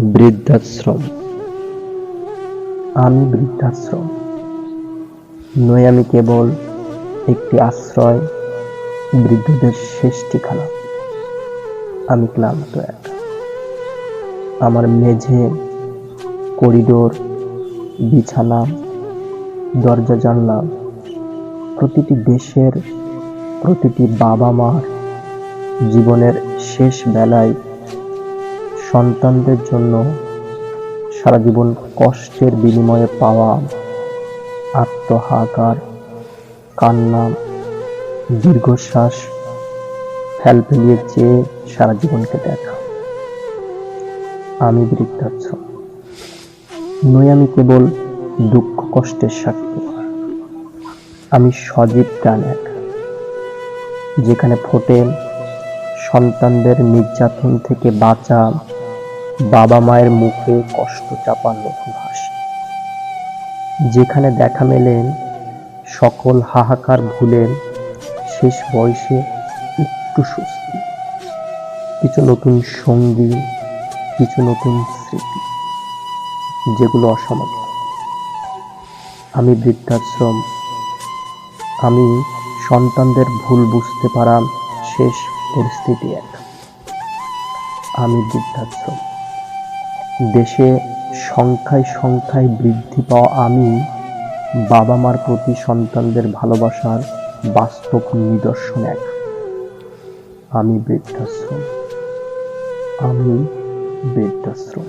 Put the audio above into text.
বৃদ্ধাশ্রম। আমি বৃদ্ধাশ্রম নই, আমি কেবল একটি আশ্রয়, বৃদ্ধদের শেষ ঠিকানা। আমি ক্লান্ত একা। আমার মেঝে, করিডোর, বিছানা, দরজা জানলা, প্রতিটি দেশের, প্রতিটি বাবা মার জীবনের শেষ বেলায় সন্তানদের জন্য সারা জীবন কষ্টের বিনিময়ে পাওয়া আত্মহাকার, কান্না, দীর্ঘশ্বাস ফেলিয়ে চেয়ে সারা জীবনকে দেখা। আমি বৃদ্ধাশ্রম নই, আমি কেবল দুঃখ কষ্টের সাক্ষী। আমি সজীব প্রাণ এক, যেখানে ফোটে সন্তানদের নির্যাতন থেকে বাঁচা বাবা মায়ের মুখে কষ্ট চাপার নতুন হাসি, যেখানে দেখা মেলে সকল হাহাকার ভুলে শেষ বয়সে একটু স্বস্তি, কিছু নতুন সঙ্গী, কিছু নতুন স্মৃতি যেগুলো অসমাপ্ত। আমি বৃদ্ধাশ্রম, আমি সন্তানদের ভুল বুঝতে পারা শেষ পরিস্থিতি এক। আমি বৃদ্ধাশ্রম, দেশে সংখ্যায় সংখ্যায় বৃদ্ধি পাওয়া আমি, বাবা মার প্রতি সন্তানদের ভালোবাসার বাস্তব নিদর্শন এক। আমি বৃদ্ধাশ্রম, আমি বৃদ্ধাশ্রম।